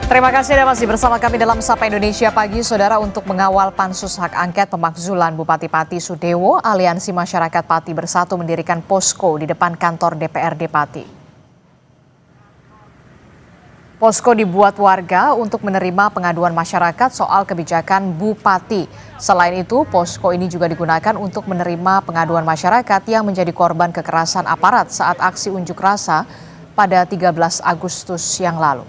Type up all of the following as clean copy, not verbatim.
Terima kasih Anda masih bersama kami dalam Sapa Indonesia Pagi, Saudara. Untuk mengawal pansus hak angket pemakzulan Bupati Pati Sudewo, Aliansi Masyarakat Pati Bersatu mendirikan posko di depan kantor DPRD Pati. Posko dibuat warga untuk menerima pengaduan masyarakat soal kebijakan Bupati. Selain itu, posko ini juga digunakan untuk menerima pengaduan masyarakat yang menjadi korban kekerasan aparat saat aksi unjuk rasa pada 13 Agustus yang lalu.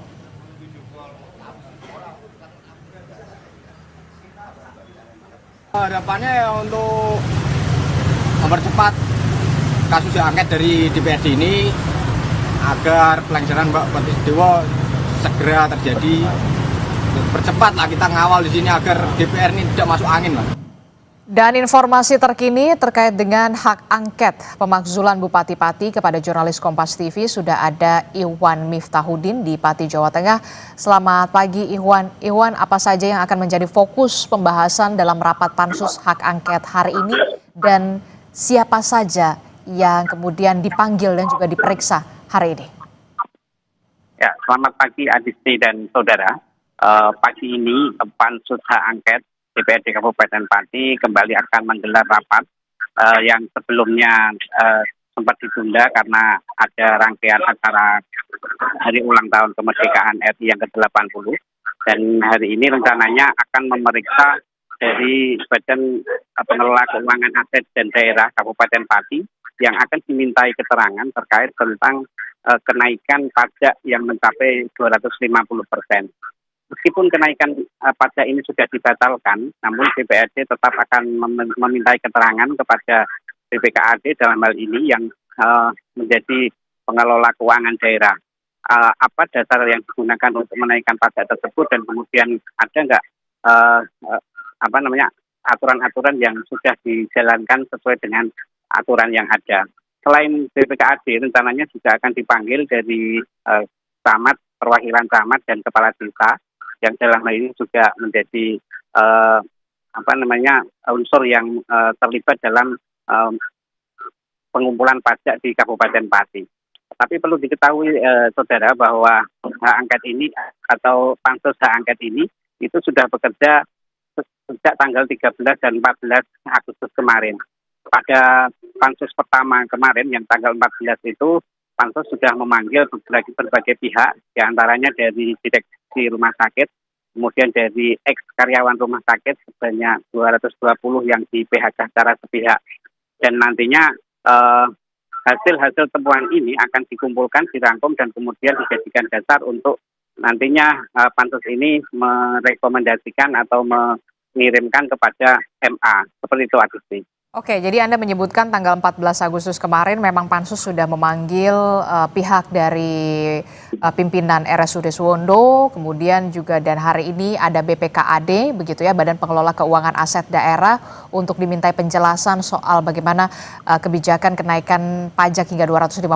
Harapannya ya untuk mempercepat kasus hak angket dari DPRD ini agar pelanggaran Mbak Pati Sudewo segera terjadi. Percepatlah kita ngawal di sini agar DPR ini tidak masuk angin, Mbak. Dan informasi terkini terkait dengan hak angket pemakzulan Bupati Pati kepada jurnalis Kompas TV sudah ada Iwan Miftahudin di Pati, Jawa Tengah. Selamat pagi Iwan. Iwan, apa saja yang akan menjadi fokus pembahasan dalam rapat pansus hak angket hari ini dan siapa saja yang kemudian dipanggil dan juga diperiksa hari ini? Ya, selamat pagi Adisti dan saudara. Pagi ini pansus hak angket DPRD Kabupaten Pati kembali akan menggelar rapat yang sebelumnya sempat ditunda karena ada rangkaian acara hari ulang tahun kemerdekaan RI yang ke-80, dan hari ini rencananya akan memeriksa dari Badan Pengelola Keuangan Aset dan Daerah Kabupaten Pati yang akan dimintai keterangan terkait tentang kenaikan pajak yang mencapai 250%. Meskipun kenaikan pajak ini sudah dibatalkan, namun DPRD tetap akan memintai keterangan kepada BPKAD dalam hal ini yang menjadi pengelola keuangan daerah. Apa dasar yang digunakan untuk menaikkan pajak tersebut, dan kemudian ada nggak aturan-aturan yang sudah dijalankan sesuai dengan aturan yang ada. Selain BPKAD, rencananya juga akan dipanggil dari camat, perwakilan camat dan kepala desa, yang dalam hal ini juga menjadi unsur yang terlibat dalam pengumpulan pajak di Kabupaten Pati. Tapi perlu diketahui saudara bahwa hak angket ini atau pansus hak angket ini itu sudah bekerja sejak tanggal 13 dan 14 Agustus kemarin. Pada pansus pertama kemarin yang tanggal 14 itu, pansus sudah memanggil berbagai pihak, diantaranya dari direksi rumah sakit, kemudian dari ex-karyawan rumah sakit sebanyak 220 yang di PHK secara sepihak. Dan nantinya hasil-hasil temuan ini akan dikumpulkan, dirangkum, dan kemudian dijadikan dasar untuk nantinya pansus ini merekomendasikan atau mengirimkan kepada MA. Seperti itu, Adisti. Oke, jadi Anda menyebutkan tanggal 14 Agustus kemarin memang pansus sudah memanggil pihak dari pimpinan RSUD Suwondo, kemudian juga dan hari ini ada BPKAD, begitu ya, Badan Pengelola Keuangan Aset Daerah, untuk dimintai penjelasan soal bagaimana kebijakan kenaikan pajak hingga 250%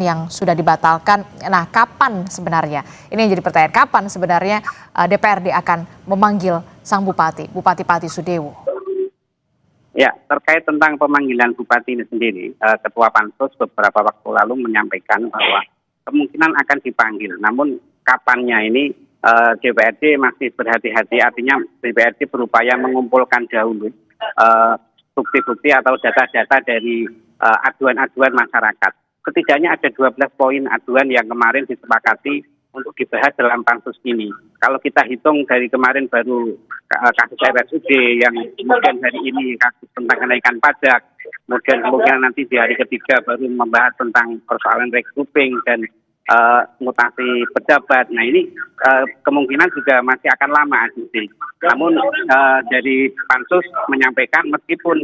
yang sudah dibatalkan. Nah, kapan sebenarnya? Ini yang jadi pertanyaan, kapan sebenarnya DPRD akan memanggil sang Bupati Pati Sudewo? Ya, terkait tentang pemanggilan Bupati ini sendiri, Ketua Pansus beberapa waktu lalu menyampaikan bahwa kemungkinan akan dipanggil. Namun kapannya ini DPRD masih berhati-hati, artinya DPRD berupaya mengumpulkan dahulu bukti-bukti atau data-data dari aduan-aduan masyarakat. Setidaknya ada 12 poin aduan yang kemarin disepakati untuk dibahas dalam pansus ini. Kalau kita hitung dari kemarin baru kasus RSUD, yang kemudian hari ini kasus tentang kenaikan pajak, kemudian nanti di hari ketiga baru membahas tentang persoalan regrouping dan mutasi pejabat. Nah, ini kemungkinan juga masih akan lama, Adisti. Namun dari pansus menyampaikan meskipun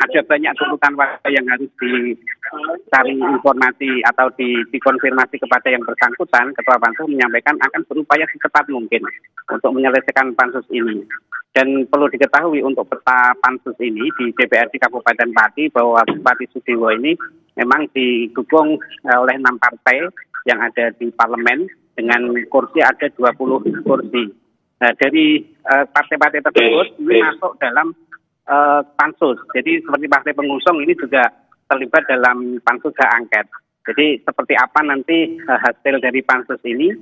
ada banyak tuntutan warga yang harus dicari informasi atau dikonfirmasi kepada yang bersangkutan, Ketua Pansus menyampaikan akan berupaya secepat mungkin untuk menyelesaikan pansus ini. Dan perlu diketahui untuk peta pansus ini di DPRD Kabupaten Pati bahwa Bupati Sudewo ini memang didukung oleh 6 partai yang ada di parlemen, dengan kursi ada 20 kursi. Nah, dari partai-partai tersebut ini masuk dalam pansus. Jadi seperti partai pengusung ini juga terlibat dalam pansus hak angket. Jadi seperti apa nanti hasil dari pansus ini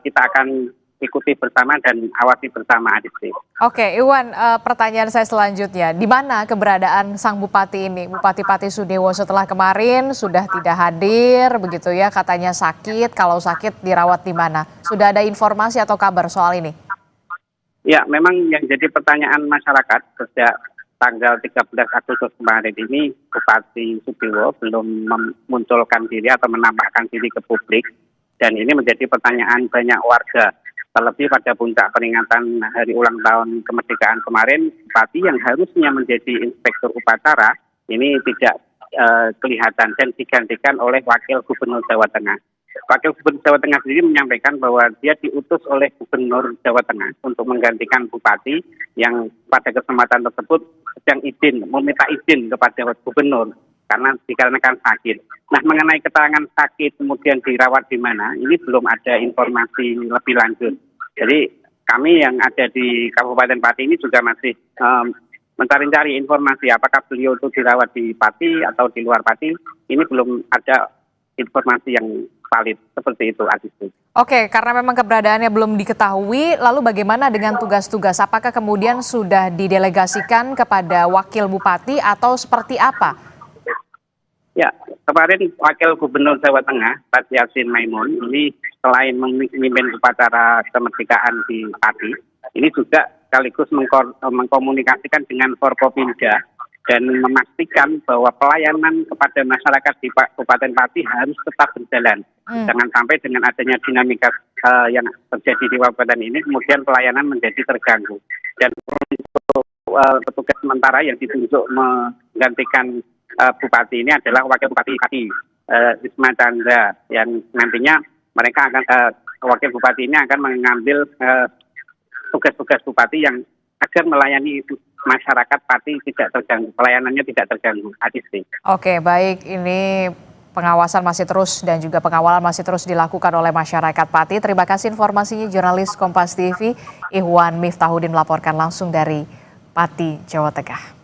kita akan ikuti bersama dan awasi bersama, Adisti. Oke, Iwan, pertanyaan saya selanjutnya, di mana keberadaan sang bupati ini, Bupati Pati Sudewo, setelah kemarin sudah tidak hadir, begitu ya, katanya sakit, kalau sakit dirawat di mana? Sudah ada informasi atau kabar soal ini? Ya, memang yang jadi pertanyaan masyarakat sejak tanggal 13 Agustus kemarin ini, Bupati Sudewo belum memunculkan diri atau menampakkan diri ke publik, dan ini menjadi pertanyaan banyak warga. Terlebih pada puncak peringatan hari ulang tahun kemerdekaan kemarin, Bupati yang harusnya menjadi inspektur upacara ini tidak kelihatan dan digantikan oleh Wakil Gubernur Jawa Tengah. Wakil Gubernur Jawa Tengah sendiri menyampaikan bahwa dia diutus oleh Gubernur Jawa Tengah untuk menggantikan Bupati yang pada kesempatan tersebut sedang meminta izin kepada Gubernur karena dikarenakan sakit. Nah, mengenai keterangan sakit kemudian dirawat di mana, ini belum ada informasi lebih lanjut. Jadi kami yang ada di Kabupaten Pati ini juga masih mencari-cari informasi apakah beliau itu dirawat di Pati atau di luar Pati. Ini belum ada informasi yang valid seperti itu, Adisti. Oke, karena memang keberadaannya belum diketahui, lalu bagaimana dengan tugas-tugas? Apakah kemudian sudah didelegasikan kepada Wakil Bupati atau seperti apa? Ya, kemarin Wakil Gubernur Jawa Tengah, Pak Yasin Maimun, ini selain memimpin upacara kemerdekaan di Pati, ini juga sekaligus mengkomunikasikan dengan Forkopimda dan memastikan bahwa pelayanan kepada masyarakat di Kabupaten Pati harus tetap berjalan. Jangan sampai dengan adanya dinamika yang terjadi di kabupaten ini, kemudian pelayanan menjadi terganggu. Dan untuk petugas sementara yang ditunjuk menggantikan Bupati ini adalah Wakil Bupati Pati, Wisma Chandra, yang nantinya mereka akan Wakil Bupati ini akan mengambil tugas-tugas Bupati yang agar melayani masyarakat Pati tidak terganggu, pelayanannya tidak terganggu. Adisti. Oke, baik, ini pengawasan masih terus dan juga pengawalan masih terus dilakukan oleh masyarakat Pati. Terima kasih informasinya jurnalis Kompas TV Ihwan Miftahudin melaporkan langsung dari Pati, Jawa Tengah.